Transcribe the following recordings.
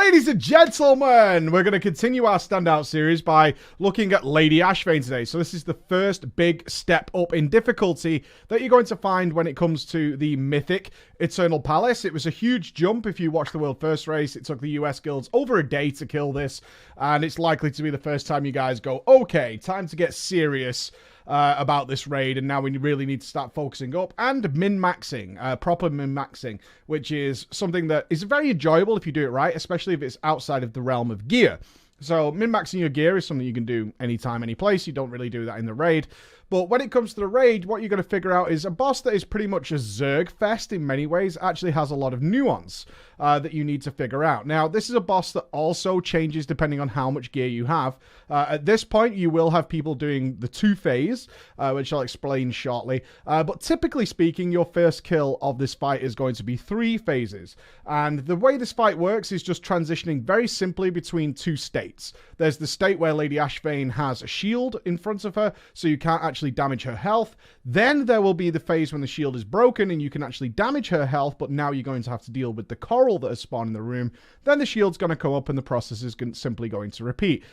Ladies and gentlemen, we're going to continue our standout series by looking at Lady Ashvane today. So this is the first big step up in difficulty that you're going to find when it comes to the Mythic Eternal Palace. It was a huge jump if you watched the World First race. It took the US guilds over a day to kill this, and it's likely to be the first time you guys go, okay, time to get serious about this raid, and now we really need to start focusing up and min-maxing, proper min-maxing, which is something that is very enjoyable if you do it right, especially if it's outside of the realm of gear. So min-maxing your gear is something you can do anytime, any place. You don't really do that in the raid. But when it comes to the raid, what you're going to figure out is a boss that is pretty much a Zerg fest in many ways actually has a lot of nuance that you need to figure out. Now, this is a boss that also changes depending on how much gear you have. At this point, you will have people doing the 2-phase, which I'll explain shortly. But typically speaking, your first kill of this fight is going to be 3 phases. And the way this fight works is just transitioning very simply between 2 states. There's the state where Lady Ashvane has a shield in front of her, so you can't actually damage her health. Then there will be the phase when the shield is broken and you can actually damage her health, but now you're going to have to deal with the coral that has spawned in the room. Then the shield's going to come up and the process is simply going to repeat.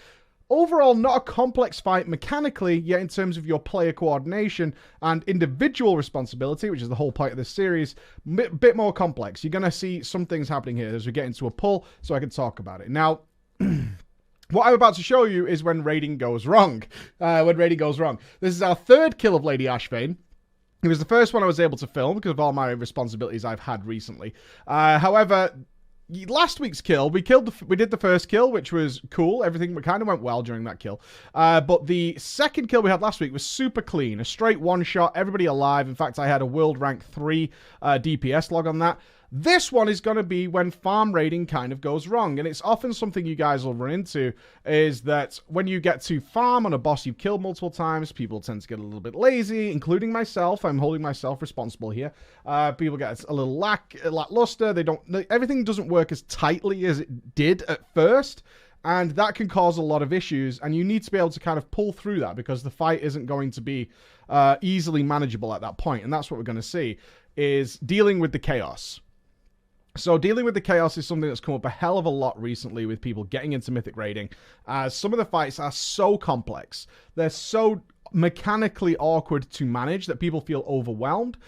Overall, not a complex fight mechanically, yet in terms of your player coordination and individual responsibility, which is the whole point of this series, bit more complex. You're going to see some things happening here as we get into a pull, so I can talk about it. Now, what I'm about to show you is when raiding goes wrong. This is our 3rd kill of Lady Ashvane. It was the first one I was able to film because of all my responsibilities I've had recently. However, last week's kill, we did the first kill, which was cool. Everything kind of went well during that kill. But the second kill we had last week was super clean. A straight one-shot, everybody alive. In fact, I had a world rank 3 DPS log on that. This one is going to be when farm raiding kind of goes wrong, and it's often something you guys will run into, is that when you get to farm on a boss you've killed multiple times, people tend to get a little bit lazy, including myself. I'm holding myself responsible here. People get a little lackluster. Everything doesn't work as tightly as it did at first, and that can cause a lot of issues, and you need to be able to kind of pull through that because the fight isn't going to be easily manageable at that point, and that's what we're going to see, is dealing with the chaos. So dealing with the chaos is something that's come up a hell of a lot recently with people getting into Mythic raiding, as some of the fights are so complex. They're so mechanically awkward to manage that people feel overwhelmed.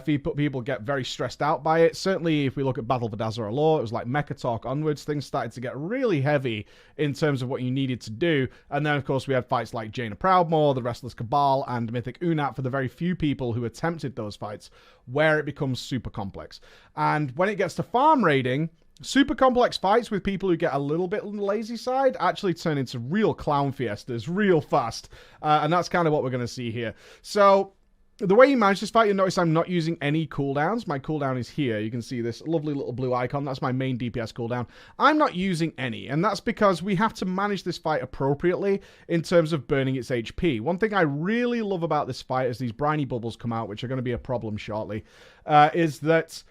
People get very stressed out by it. Certainly, if we look at Battle for Dazar'alor, it was like Mecha Talk onwards. Things started to get really heavy in terms of what you needed to do. And then, of course, we had fights like Jaina Proudmoore, the Restless Cabal, and Mythic Unat for the very few people who attempted those fights, where it becomes super complex. And when it gets to farm raiding, super complex fights with people who get a little bit on the lazy side actually turn into real clown fiestas real fast. And that's kind of what we're going to see here. So the way you manage this fight, you'll notice I'm not using any cooldowns. My cooldown is here. You can see this lovely little blue icon. That's my main DPS cooldown. I'm not using any, and that's because we have to manage this fight appropriately in terms of burning its HP. One thing I really love about this fight as these briny bubbles come out, which are going to be a problem shortly, is that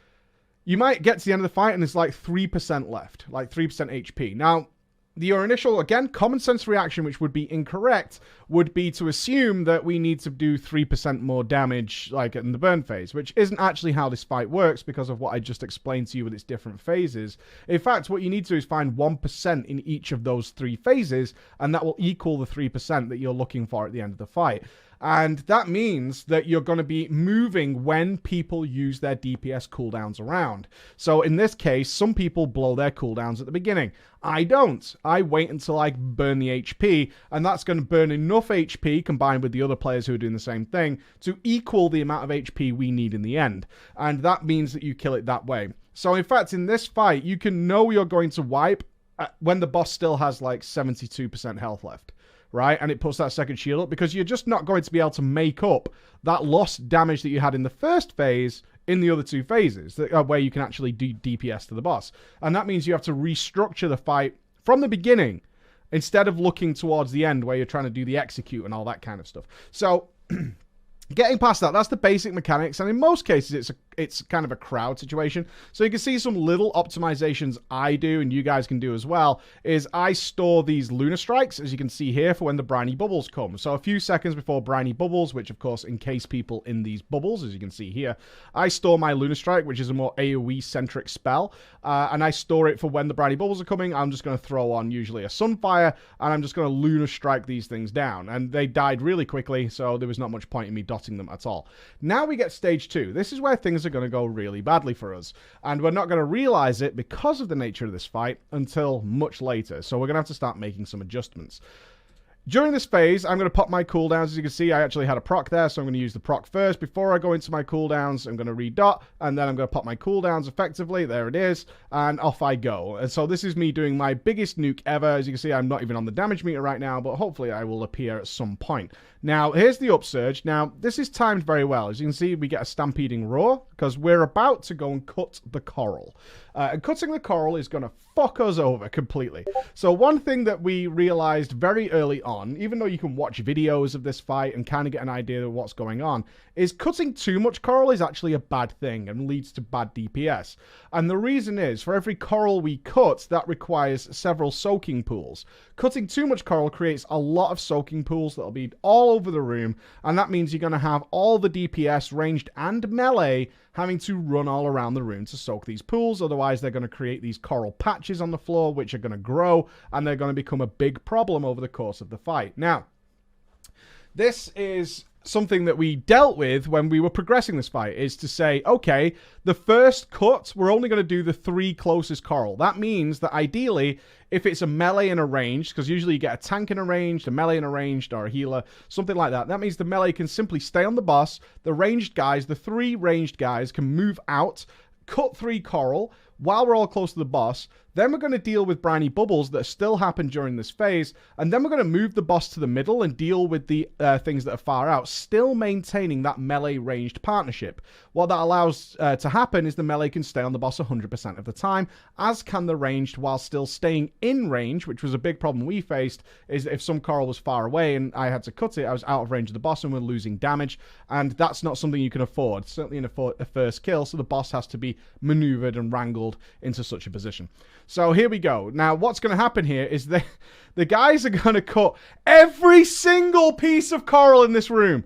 you might get to the end of the fight and there's like 3% left, like 3% HP. Now, your initial, again, common sense reaction, which would be incorrect, would be to assume that we need to do 3% more damage, like in the burn phase, which isn't actually how this fight works because of what I just explained to you with its different phases. In fact, what you need to do is find 1% in each of those 3 phases, and that will equal the 3% that you're looking for at the end of the fight. And that means that you're going to be moving when people use their DPS cooldowns around. So in this case, some people blow their cooldowns at the beginning. I don't. I wait until I burn the HP, and that's going to burn enough HP combined with the other players who are doing the same thing to equal the amount of HP we need in the end. And that means that you kill it that way. So in fact, in this fight, you can know you're going to wipe when the boss still has like 72% health left. Right? And it puts that second shield up because you're just not going to be able to make up that lost damage that you had in the first phase in the other 2 phases where you can actually do DPS to the boss. And that means you have to restructure the fight from the beginning instead of looking towards the end where you're trying to do the execute and all that kind of stuff. So getting past that, that's the basic mechanics. And in most cases, it's a it's kind of a crowd situation. So you can see some little optimizations I do, and you guys can do as well, is I store these lunar strikes, as you can see here, for when the briny bubbles come. So a few seconds before briny bubbles, which of course encase people in these bubbles, as you can see here, I store my lunar strike, which is a more AoE centric spell, and I store it for when the briny bubbles are coming. I'm just going to throw on usually a sunfire, and I'm just going to lunar strike these things down, and they died really quickly, so there was not much point in me dotting them at all. Now we get stage 2. This is where things are going to go really badly for us, and we're not going to realize it because of the nature of this fight until much later, so we're going to have to start making some adjustments. During this phase, I'm going to pop my cooldowns. As you can see, I actually had a proc there, so I'm going to use the proc first. Before I go into my cooldowns, I'm going to redot, and then I'm going to pop my cooldowns effectively. There it is, and off I go. And so this is me doing my biggest nuke ever. As you can see, I'm not even on the damage meter right now, but hopefully I will appear at some point. Now, here's the upsurge. Now, this is timed very well. As you can see, we get a stampeding roar, because we're about to go and cut the coral. And cutting the coral is going to fuck us over completely. So one thing that we realized very early on, even though you can watch videos of this fight and kind of get an idea of what's going on, is cutting too much coral is actually a bad thing and leads to bad DPS. And the reason is, for every coral we cut, that requires several soaking pools. Cutting too much coral creates a lot of soaking pools that'll be all over the room, and that means you're going to have all the DPS, ranged and melee, having to run all around the room to soak these pools. Otherwise, they're going to create these coral patches on the floor, which are going to grow, and they're going to become a big problem over the course of the fight. Now, this is something that we dealt with when we were progressing this fight, is to say, okay, the first cut, we're only going to do the 3 closest coral. That means that ideally, if it's a melee and a ranged, because usually you get a tank and a ranged, a melee and a ranged, or a healer, something like that. That means the melee can simply stay on the boss. The ranged guys, the 3 ranged guys, can move out, cut 3 coral while we're all close to the boss. Then we're going to deal with briny bubbles that still happen during this phase, and then we're going to move the boss to the middle and deal with the things that are far out, still maintaining that melee ranged partnership. What that allows to happen is the melee can stay on the boss 100% of the time, as can the ranged, while still staying in range, which was a big problem we faced, is if some coral was far away and I had to cut it, I was out of range of the boss and we're losing damage, and that's not something you can afford, certainly in a first kill, so the boss has to be maneuvered and wrangled into such a position. So here we go. Now, what's going to happen here is the guys are going to cut every single piece of coral in this room.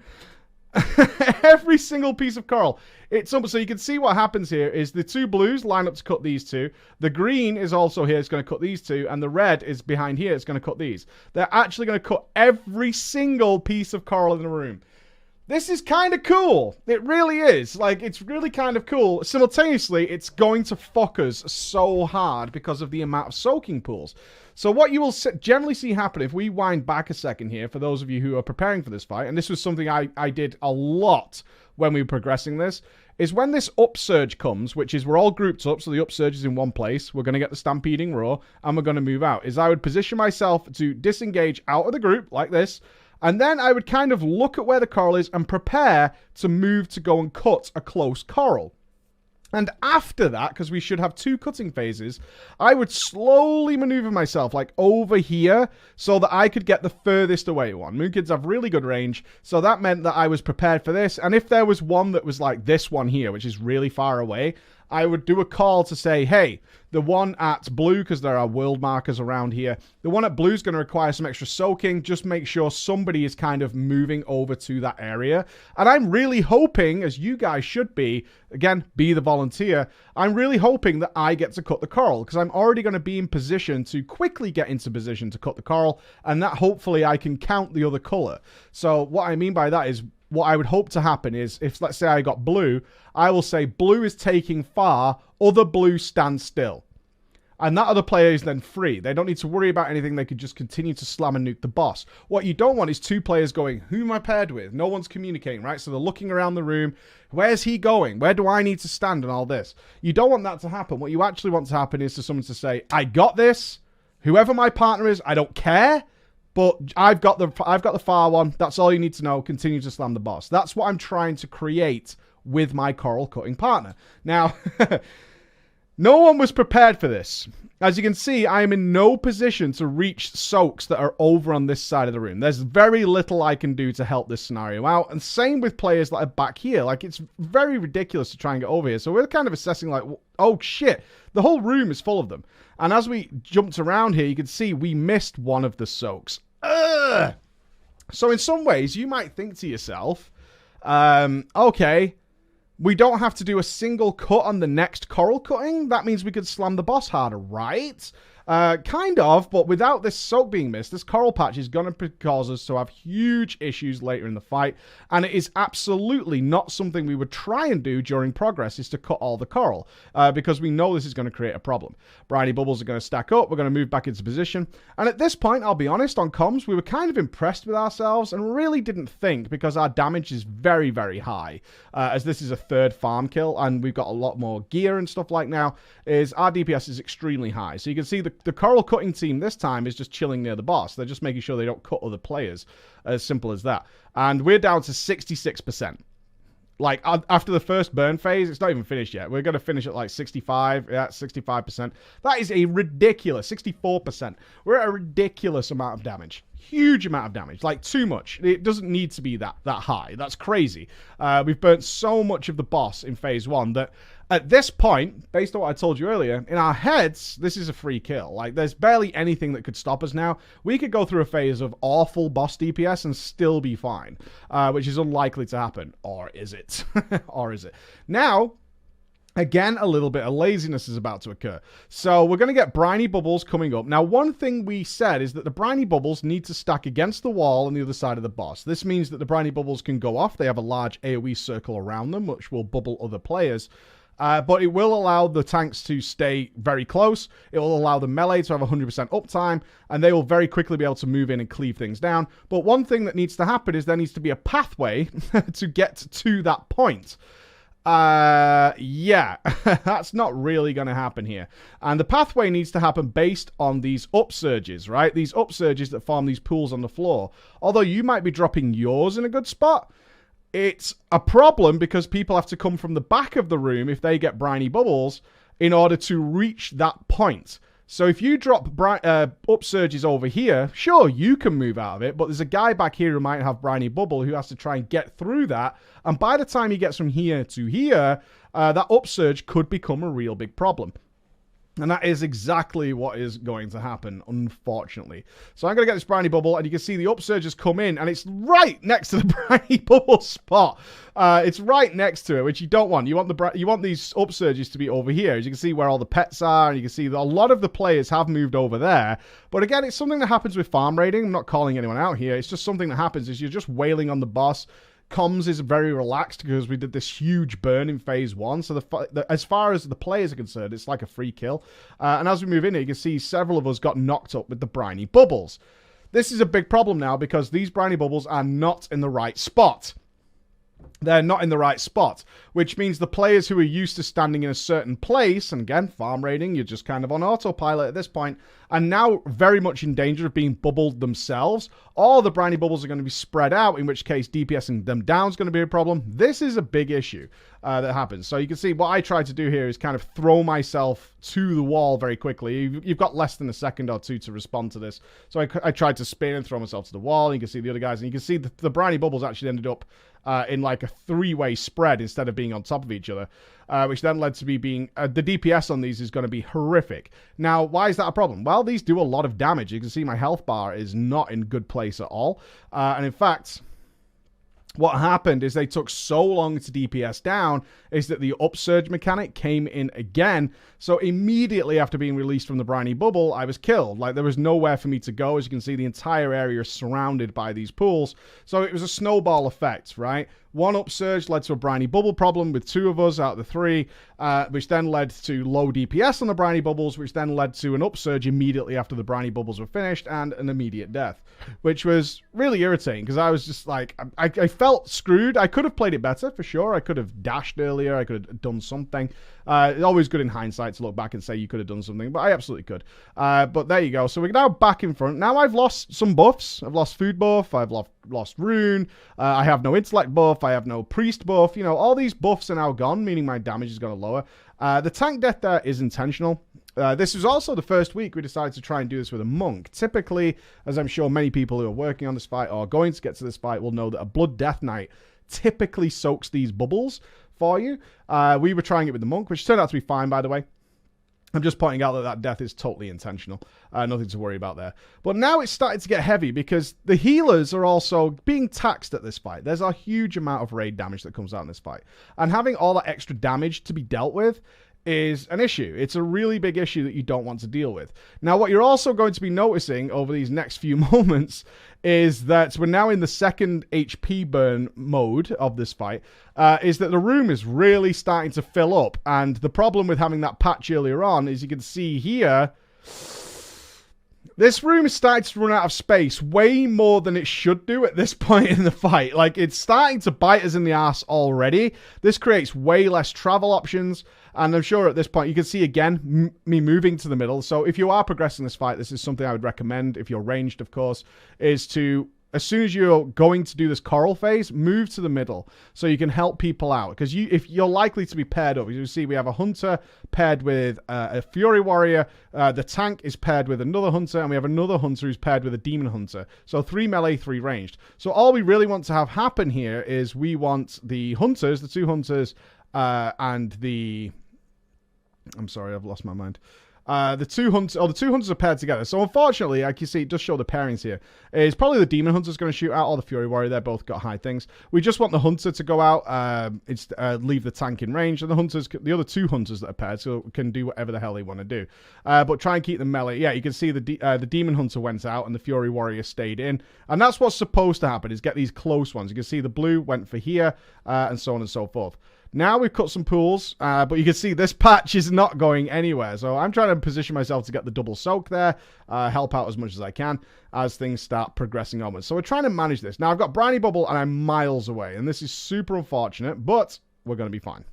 Every single piece of coral. So you can see what happens here is the 2 blues line up to cut these 2. The green is also here. It's going to cut these 2. And the red is behind here. It's going to cut these. They're actually going to cut every single piece of coral in the room. This is kind of cool. It really is. Like, it's really kind of cool. Simultaneously, it's going to fuck us so hard because of the amount of soaking pools. So what you will generally see happen, if we wind back a second here, for those of you who are preparing for this fight, and this was something I did a lot when we were progressing this, is when this upsurge comes, which is we're all grouped up, so the upsurge is in one place, we're going to get the stampeding roar, and we're going to move out, is I would position myself to disengage out of the group, like this, and then I would kind of look at where the coral is and prepare to move to go and cut a close coral. And after that, because we should have 2 cutting phases, I would slowly maneuver myself, like over here, so that I could get the furthest away one. Moonkids have really good range, so that meant that I was prepared for this. And if there was one that was like this one here, which is really far away, I would do a call to say, hey, the one at blue, because there are world markers around here, the one at blue is going to require some extra soaking. Just make sure somebody is kind of moving over to that area. And I'm really hoping, as you guys should be, again, be the volunteer, I'm really hoping that I get to cut the coral, because I'm already going to be in position to quickly get into position to cut the coral, and that hopefully I can count the other color. So what I mean by that is, what I would hope to happen is, if let's say I got blue, I will say blue is taking far, other blue stand still. And that other player is then free. They don't need to worry about anything. They could just continue to slam and nuke the boss. What you don't want is 2 players going, who am I paired with? No one's communicating, right? So they're looking around the room. Where's he going? Where do I need to stand and all this? You don't want that to happen. What you actually want to happen is for someone to say, I got this. Whoever my partner is, I don't care. But I've got the far one. That's all you need to know. Continue to slam the boss. That's what I'm trying to create with my coral cutting partner. Now, No one was prepared for this. As you can see, I am in no position to reach soaks that are over on this side of the room. There's very little I can do to help this scenario out. And same with players that are back here. Like, it's very ridiculous to try and get over here. So we're kind of assessing like, oh shit, the whole room is full of them. And as we jumped around here, you can see we missed one of the soaks. Ugh! So in some ways, you might think to yourself, okay, we don't have to do a single cut on the next coral cutting. That means we could slam the boss harder, right? Kind of, but without this soak being missed, this coral patch is going to cause us to have huge issues later in the fight, and it is absolutely not something we would try and do during progress, is to cut all the coral, because we know this is going to create a problem. Briny bubbles are going to stack up, we're going to move back into position, and at this point, I'll be honest, on comms, we were kind of impressed with ourselves and really didn't think, because our damage is very, very high, as this is a third farm kill, and we've got a lot more gear and stuff like now, is our DPS is extremely high. So you can see the coral cutting team this time is just chilling near the boss. They're just making sure they don't cut other players. As simple as that. And we're down to 66%. Like, after the first burn phase, it's not even finished yet. We're going to finish at like 65. Yeah, 65%. That is a ridiculous 64%. We're at a ridiculous amount of damage. Huge amount of damage. Like, too much. It doesn't need to be that high. That's crazy. We've burnt so much of the boss in phase 1 that at this point, based on what I told you earlier, in our heads, this is a free kill. Like, there's barely anything that could stop us now. We could go through a phase of awful boss DPS and still be fine, which is unlikely to happen. Or is it? Or is it? Now, again, a little bit of laziness is about to occur. So we're going to get briny bubbles coming up. Now, one thing we said is that the briny bubbles need to stack against the wall on the other side of the boss. This means that the briny bubbles can go off. They have a large AoE circle around them, which will bubble other players. But it will allow the tanks to stay very close. It will allow the melee to have 100% uptime, and they will very quickly be able to move in and cleave things down. But one thing that needs to happen is there needs to be a pathway to get to that point. Yeah, that's not really going to happen here. And the pathway needs to happen based on these upsurges, right? These upsurges that form these pools on the floor. Although you might be dropping yours in a good spot, it's a problem because people have to come from the back of the room if they get briny bubbles in order to reach that point. So if you drop upsurges over here, sure, you can move out of it, but there's a guy back here who might have briny bubble who has to try and get through that. And by the time he gets from here to here, that upsurge could become a real big problem. And that is exactly what is going to happen, unfortunately. So I'm going to get this briny bubble, and you can see the upsurges come in, and it's right next to the briny bubble spot. It's right next to it, which you don't want. You want these upsurges to be over here. As you can see where all the pets are, and you can see that a lot of the players have moved over there. But again, it's something that happens with farm raiding. I'm not calling anyone out here. It's just something that happens is you're just wailing on the boss. Comms is very relaxed because we did this huge burn in phase 1. So as far as the players are concerned, it's like a free kill. And as we move in here, you can see several of us got knocked up with the briny bubbles. This is a big problem now because these briny bubbles are not in the right spot. They're not in the right spot, which means the players who are used to standing in a certain place, and again, farm raiding, you're just kind of on autopilot at this point, are now very much in danger of being bubbled themselves. All the briny bubbles are going to be spread out, in which case DPSing them down is going to be a problem. This is a big issue that happens. So you can see what I tried to do here is kind of throw myself to the wall very quickly. You've got less than a second or two to respond to this. So I tried to spin and throw myself to the wall. And you can see the other guys, and you can see the briny bubbles actually ended up in like a three-way spread instead of being on top of each other, which then led to me being... the DPS on these is going to be horrific. Now, why is that a problem? Well, these do a lot of damage. You can see my health bar is not in good place at all. And in fact... what happened is they took so long to DPS down is that the upsurge mechanic came in again. So immediately after being released from the briny bubble, I was killed. Like, there was nowhere for me to go. As you can see, the entire area is surrounded by these pools. So it was a snowball effect, right? One upsurge led to a briny bubble problem with 2 of us out of the 3, which then led to low DPS on the briny bubbles, which then led to an upsurge immediately after the briny bubbles were finished and an immediate death, which was really irritating because I was just like, I felt screwed. I could have played it better for sure. I could have dashed earlier. I could have done something. It's always good in hindsight to look back and say you could have done something, but I absolutely could. But there you go. So we're now back in front. Now I've lost some buffs. I've lost food buff. I've lost rune. I have no intellect buff. I have no priest buff. You know, all these buffs are now gone, meaning my damage is going to lower. The tank death there is intentional. This was also the first week we decided to try and do this with a monk. Typically, as I'm sure many people who are working on this fight or going to get to this fight will know, that a Blood Death Knight typically soaks these bubbles for you. We were trying it with the monk, which turned out to be fine, by the way. I'm just pointing out that that death is totally intentional. Nothing to worry about there. But now it's starting to get heavy because the healers are also being taxed at this fight. There's a huge amount of raid damage that comes out in this fight. And having all that extra damage to be dealt with is an issue. It's a really big issue that you don't want to deal with. Now, what you're also going to be noticing over these next few moments is that we're now in the second HP burn mode of this fight, is that the room is really starting to fill up. And the problem with having that patch earlier on is you can see here, this room is starting to run out of space way more than it should do at this point in the fight. Like, it's starting to bite us in the ass already. This creates way less travel options. And I'm sure at this point, you can see again, me moving to the middle. So if you are progressing this fight, this is something I would recommend, if you're ranged, of course, is to, as soon as you're going to do this coral phase, move to the middle so you can help people out. Because if you're likely to be paired up. As you see, we have a hunter paired with a fury warrior. The tank is paired with another hunter, and we have another hunter who's paired with a demon hunter. So 3 melee, 3 ranged. So all we really want to have happen here is we want the hunters, the 2 hunters, and the... I'm sorry, I've lost my mind. The two hunters are paired together. So unfortunately, like you see, it does show the pairings here. It's probably the demon hunter's going to shoot out, or the fury warrior. They're both got high things. We just want the hunter to go out, leave the tank in range, and the other 2 hunters that are paired, so can do whatever the hell they want to do. But try and keep them melee. Yeah, you can see the demon hunter went out, and the fury warrior stayed in, and that's what's supposed to happen, is get these close ones. You can see the blue went for here, and so on and so forth. Now we've cut some pools, but you can see this patch is not going anywhere. So I'm trying to position myself to get the double soak there, help out as much as I can as things start progressing onwards. So we're trying to manage this. Now I've got Briny Bubble and I'm miles away, and this is super unfortunate, but we're going to be fine.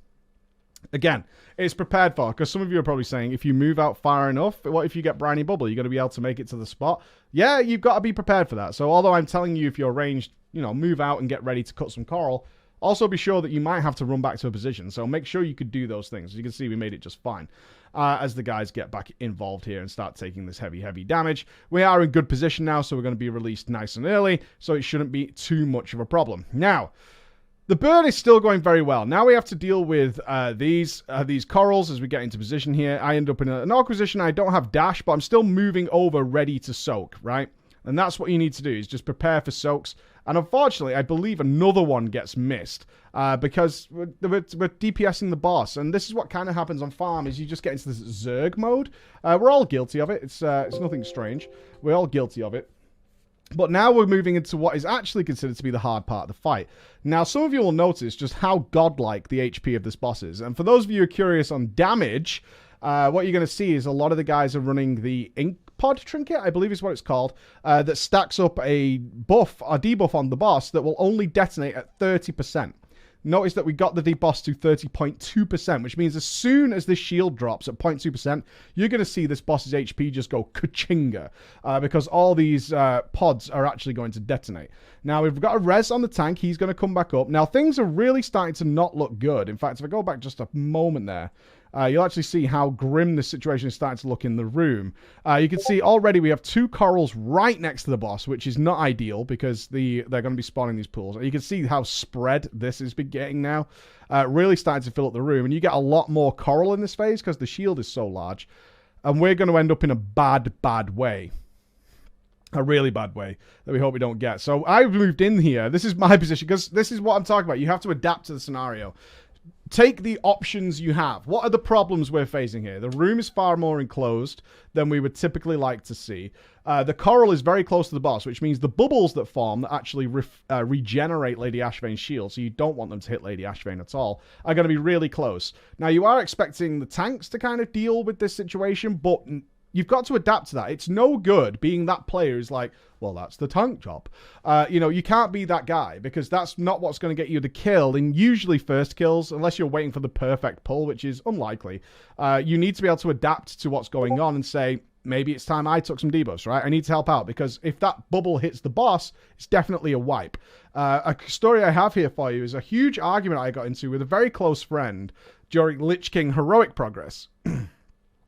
Again, it's prepared for, because some of you are probably saying, if you move out far enough, what if you get Briny Bubble? You're going to be able to make it to the spot. Yeah, you've got to be prepared for that. So although I'm telling you, if you're ranged, you know, move out and get ready to cut some coral, also be sure that you might have to run back to a position. So make sure you could do those things. As you can see, we made it just fine. As the guys get back involved here and start taking this heavy damage. We are in good position now, so we're going to be released nice and early, so it shouldn't be too much of a problem. Now, the burn is still going very well. Now we have to deal with these corals as we get into position here. I end up in an awkward position. I don't have dash, but I'm still moving over ready to soak, right? And that's what you need to do, is just prepare for soaks. And unfortunately, I believe another one gets missed because we're DPSing the boss. And this is what kind of happens on farm, is you just get into this Zerg mode. We're all guilty of it. It's nothing strange. We're all guilty of it. But now we're moving into what is actually considered to be the hard part of the fight. Now, some of you will notice just how godlike the HP of this boss is. And for those of you who are curious on damage, what you're going to see is a lot of the guys are running the Ink Pod Trinket, I believe is what it's called, that stacks up a buff, a debuff on the boss that will only detonate at 30%. Notice that we got the debuff to 30.2%, which means as soon as this shield drops at 0.2%, you're going to see this boss's HP just go ka-chinga, because all these pods are actually going to detonate. Now, we've got a res on the tank. He's going to come back up. Now, things are really starting to not look good. In fact, if I go back just a moment there, you'll actually see how grim this situation is starting to look in the room. You can see already we have 2 corals right next to the boss, which is not ideal because they're going to be spawning these pools. You can see how spread this has been getting now. Really starting to fill up the room. And you get a lot more coral in this phase because the shield is so large. And we're going to end up in a bad way. A really bad way that we hope we don't get. So I've moved in here. This is my position because this is what I'm talking about. You have to adapt to the scenario. Take the options you have. What are the problems we're facing here? The room is far more enclosed than we would typically like to see. The coral is very close to the boss, which means the bubbles that form that actually regenerate Lady Ashvane's shield, so you don't want them to hit Lady Ashvane at all, are going to be really close. Now, you are expecting the tanks to kind of deal with this situation, but you've got to adapt to that. It's no good being that player who's like, well, that's the tank job. You know, you can't be that guy because that's not what's going to get you the kill. And usually first kills, unless you're waiting for the perfect pull, which is unlikely, you need to be able to adapt to what's going on and say, maybe it's time I took some debuffs, right? I need to help out, because if that bubble hits the boss, it's definitely a wipe. A story I have here for you is a huge argument I got into with a very close friend during Lich King Heroic Progress.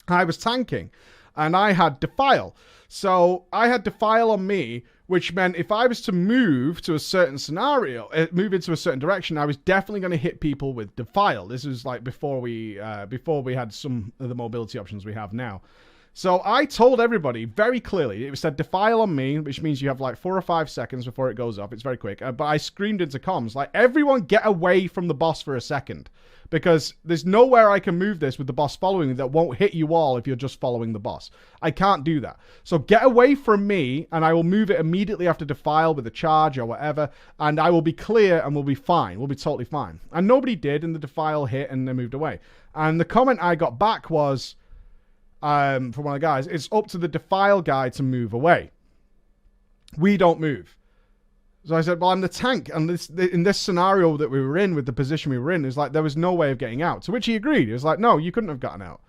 I was tanking, and I had Defile. So I had Defile on me, which meant if I was to move to a certain scenario, move into a certain direction, I was definitely going to hit people with Defile. This was like before we had some of the mobility options we have now. So I told everybody very clearly, it said Defile on me, which means you have like 4 or 5 seconds before it goes off. It's very quick. But I screamed into comms, like, everyone get away from the boss for a second. Because there's nowhere I can move this with the boss following me that won't hit you all if you're just following the boss. I can't do that. So get away from me, and I will move it immediately after Defile with a charge or whatever, and I will be clear and we'll be fine. We'll be totally fine. And nobody did, and the Defile hit and they moved away. And the comment I got back was, from one of the guys, it's up to the Defile guy to move away. We don't move. So I said, well, I'm the tank, and in this scenario that we were in, with the position we were in, is like there was no way of getting out. To which he agreed. He was like, no, you couldn't have gotten out.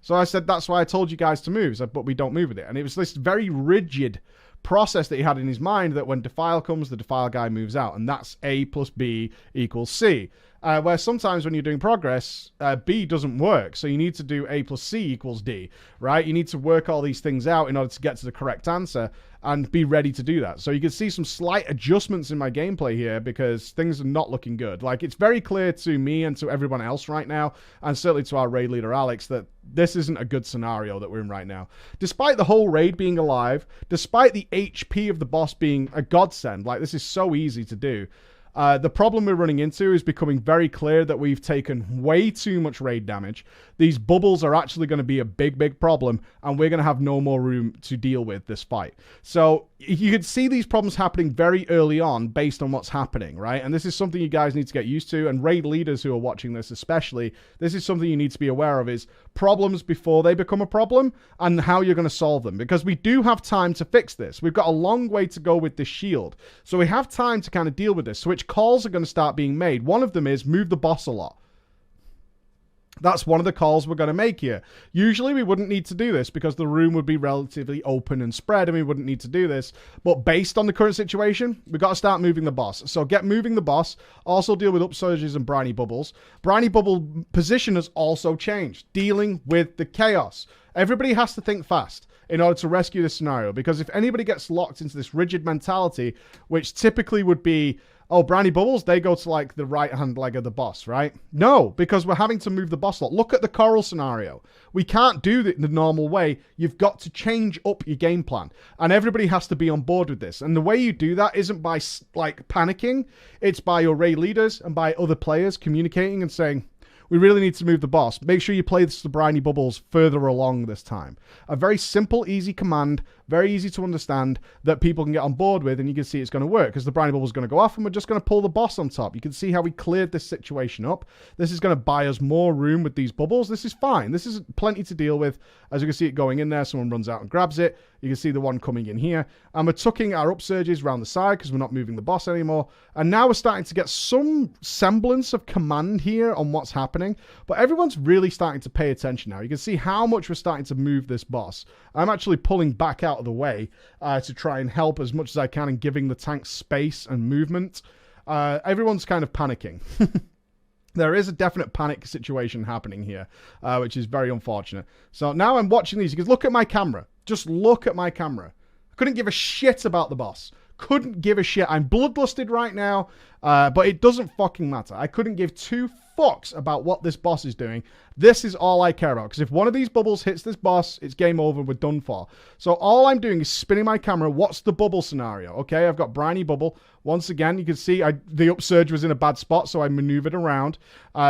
So I said, that's why I told you guys to move. He said, but we don't move with it. And it was this very rigid process that he had in his mind, that when Defile comes, the Defile guy moves out, and that's A plus B equals C. Where sometimes when you're doing progress, B doesn't work. So you need to do A plus C equals D, right? You need to work all these things out in order to get to the correct answer and be ready to do that. So you can see some slight adjustments in my gameplay here, because things are not looking good. Like, it's very clear to me and to everyone else right now, and certainly to our raid leader Alex, that this isn't a good scenario that we're in right now. Despite the whole raid being alive, despite the HP of the boss being a godsend, like, this is so easy to do. The problem we're running into is becoming very clear that we've taken way too much raid damage. These bubbles are actually going to be a big, big problem, and we're going to have no more room to deal with this fight. So you can see these problems happening very early on based on what's happening, right? And this is something you guys need to get used to, and raid leaders who are watching this especially, this is something you need to be aware of, is problems before they become a problem and how you're going to solve them. Because we do have time to fix this. We've got a long way to go with this shield. So we have time to kind of deal with this. So which calls are going to start being made. One of them is move the boss a lot. That's one of the calls we're going to make here. Usually we wouldn't need to do this because the room would be relatively open and spread, and we wouldn't need to do this. But based on the current situation, we've got to start moving the boss. So get moving the boss. Also deal with upsurges and briny bubbles. Briny bubble position has also changed. Dealing with the chaos. Everybody has to think fast in order to rescue this scenario, because if anybody gets locked into this rigid mentality, which typically would be, oh, briny bubbles, they go to like the right-hand leg of the boss, right? No, because we're having to move the boss a lot. Look at the coral scenario. We can't do it the normal way. You've got to change up your game plan. And everybody has to be on board with this. And the way you do that isn't by like panicking. It's by your raid leaders and by other players communicating and saying, we really need to move the boss. Make sure you play the briny bubbles further along this time. A very simple, easy command, very easy to understand, that people can get on board with, and you can see it's going to work, because the briny bubble is going to go off, and we're just going to pull the boss on top. You can see how we cleared this situation up. This is going to buy us more room with these bubbles. This is fine. This is plenty to deal with. As you can see it going in there, someone runs out and grabs it. You can see the one coming in here. And we're tucking our upsurges around the side because we're not moving the boss anymore. And now we're starting to get some semblance of command here on what's happening. But everyone's really starting to pay attention now. You can see how much we're starting to move this boss. I'm actually pulling back out of the way to try and help as much as I can and giving the tank space and movement. Everyone's kind of panicking. There is a definite panic situation happening here, which is very unfortunate. So now I'm watching these. You can look at my camera. Just look at my camera. I couldn't give a shit about the boss. Couldn't give a shit. I'm bloodlusted right now, but it doesn't fucking matter. I couldn't give two fucks about what this boss is doing. This is all I care about, because if one of these bubbles hits this boss, it's game over, we're done for. So all I'm doing is spinning my camera. What's the bubble scenario? Okay, I've got briny bubble. Once again, you can see the upsurge was in a bad spot, so I maneuvered around,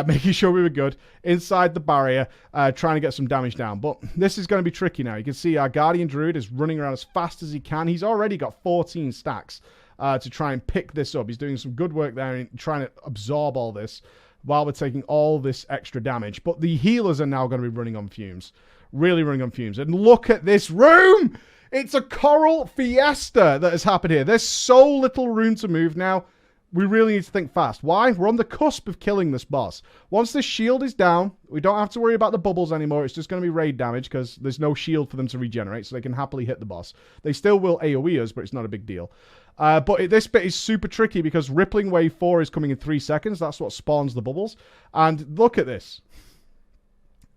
making sure we were good inside the barrier, trying to get some damage down. But this is going to be tricky now. You can see our Guardian Druid is running around as fast as he can. He's already got 14 stacks to try and pick this up. He's doing some good work there and trying to absorb all this while we're taking all this extra damage. But the healers are now going to be running on fumes. Really running on fumes. And look at this room! It's a coral fiesta that has happened here. There's so little room to move now. we really need to think fast. Why? We're on the cusp of killing this boss. Once this shield is down, we don't have to worry about the bubbles anymore. It's just going to be raid damage because there's no shield for them to regenerate, so they can happily hit the boss. They still will AoE us, but it's not a big deal. But this bit is super tricky because Rippling Wave 4 is coming in 3 seconds. That's what spawns the bubbles. And look at this.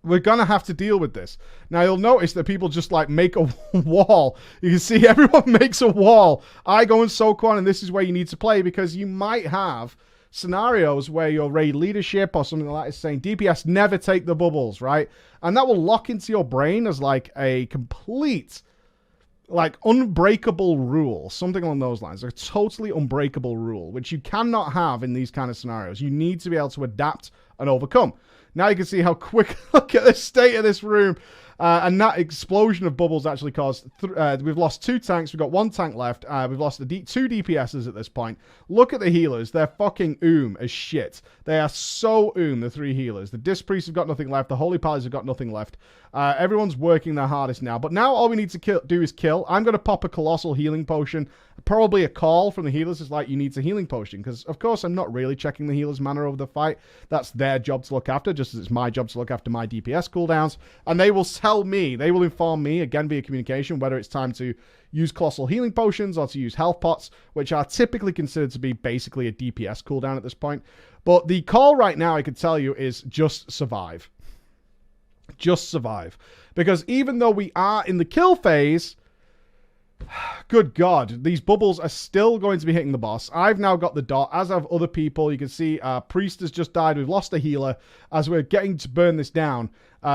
We're going to have to deal with this. Now, you'll notice that people just, like, make a wall. You can see everyone makes a wall. I go and soak one, and this is where you need to play because you might have scenarios where your raid leadership or something like that is saying, DPS, never take the bubbles, right? And that will lock into your brain as, like, a complete, like, unbreakable rule. Something along those lines. A totally unbreakable rule, which you cannot have in these kind of scenarios. You need to be able to adapt and overcome. Now you can see how quick, look at the state of this room. And that explosion of bubbles actually caused, we've lost 2 tanks, we've got 1 tank left, we've lost 2 DPSs at this point. Look at the healers, they're fucking as shit. They are so the 3 healers. The Disc Priests have got nothing left, the Holy Pallets have got nothing left. Everyone's working their hardest now, but now all we need to do is kill. I'm going to pop a Colossal Healing Potion. Probably a call from the healers is like, you need a healing potion, because of course I'm not really checking the healers' mana over the fight. That's their job to look after, just as it's my job to look after my DPS cooldowns. And they will tell me, they will inform me, again via communication, whether it's time to use Colossal Healing Potions or to use Health Pots, which are typically considered to be basically a DPS cooldown at this point. But the call right now, I could tell you, is just survive. Just survive. Because even though we are in the kill phase, good God, these bubbles are still going to be hitting the boss. I've now got the dot, as have other people. You can see Priest has just died. We've lost a healer as we're getting to burn this down,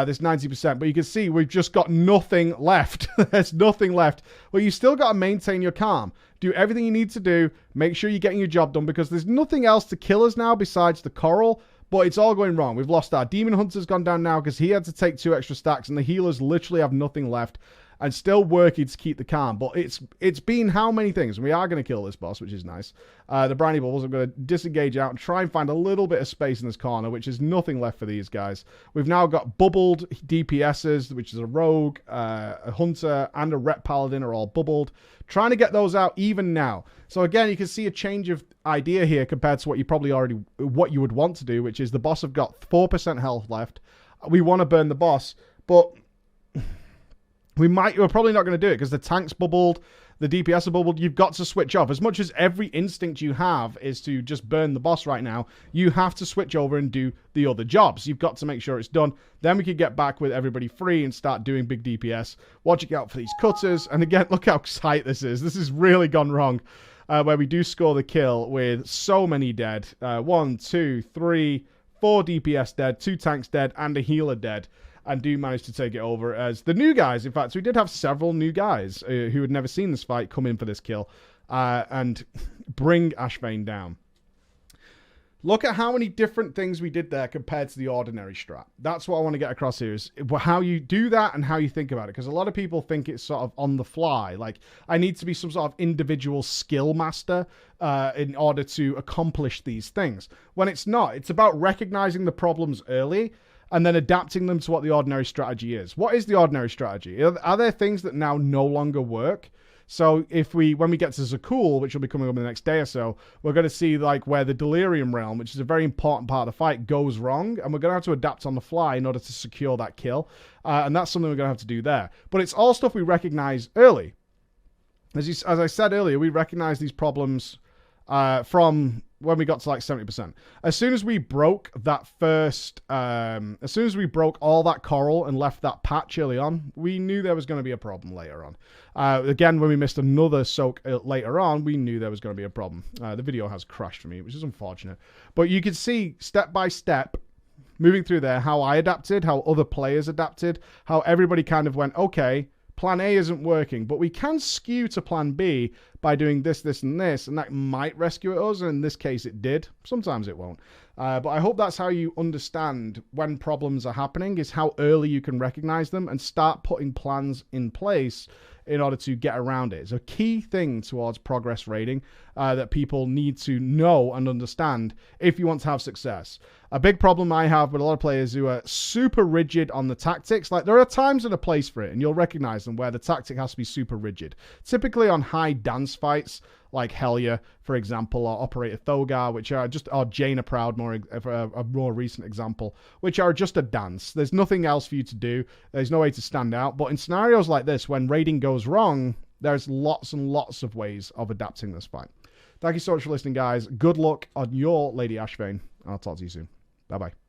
this 90%. But you can see we've just got nothing left. There's nothing left. Well, you still got to maintain your calm. Do everything you need to do. Make sure you're getting your job done, because there's nothing else to kill us now besides the coral. But it's all going wrong. We've lost our Demon Hunter's gone down now because he had to take 2 extra stacks, and the healers literally have nothing left. And still working to keep the calm. But it's been how many things? We are going to kill this boss, which is nice. The Briny Bubbles, I'm going to disengage out and try and find a little bit of space in this corner, which is nothing left for these guys. We've now got bubbled DPSs, which is a Rogue, a Hunter, and a Ret Paladin are all bubbled. Trying to get those out even now. So again, you can see a change of idea here compared to what you probably what you would want to do, which is the boss have got 4% health left. We want to burn the boss, but we're probably not going to do it because the tank's bubbled, the DPS are bubbled. You've got to switch off. As much as every instinct you have is to just burn the boss right now, you have to switch over and do the other jobs. You've got to make sure it's done. Then we can get back with everybody free and start doing big DPS. Watching out for these cutters. And again, look how tight this is. This has really gone wrong. Where we do score the kill with so many dead. 1, 2, 3, 4 DPS dead, 2 tanks dead, and a healer dead. And do manage to take it over as the new guys. In fact, we did have several new guys who had never seen this fight come in for this kill and bring Ashvane down. Look at how many different things we did there compared to the ordinary strat. That's what I want to get across here, is how you do that and how you think about it. Because a lot of people think it's sort of on the fly. Like, I need to be some sort of individual skill master in order to accomplish these things. When it's not. It's about recognizing the problems early and then adapting them to what the ordinary strategy is. What is the ordinary strategy? Are there things that now no longer work? So when we get to Zakul, which will be coming up in the next day or so, we're going to see like where the Delirium Realm, which is a very important part of the fight, goes wrong. And we're going to have to adapt on the fly in order to secure that kill. And that's something we're going to have to do there. But it's all stuff we recognize early. As I said earlier, we recognize these problems from when we got to like 70%. As soon as we broke that first, as soon as we broke all that coral and left that patch early on, we knew there was going to be a problem later on. Again, when we missed another soak later on, we knew there was going to be a problem. The video has crashed for me, which is unfortunate. But you can see step by step, moving through there, how I adapted, how other players adapted, how everybody kind of went, okay, plan A isn't working, but we can skew to plan B by doing this, this, and this, and that might rescue us, and in this case it did. Sometimes it won't. But I hope that's how you understand when problems are happening, is how early you can recognize them and start putting plans in place in order to get around it. It's a key thing towards progress rating that people need to know and understand if you want to have success. A big problem I have with a lot of players who are super rigid on the tactics, like there are times and a place for it, and you'll recognize them where the tactic has to be super rigid. Typically on high dance fights, like Helya, for example, or Operator Thogar, which are just, or Jaina Proudmoore, a more recent example, which are just a dance. There's nothing else for you to do. There's no way to stand out. But in scenarios like this, when raiding goes wrong, there's lots and lots of ways of adapting this fight. Thank you so much for listening, guys. Good luck on your Lady Ashvane. I'll talk to you soon. Bye-bye.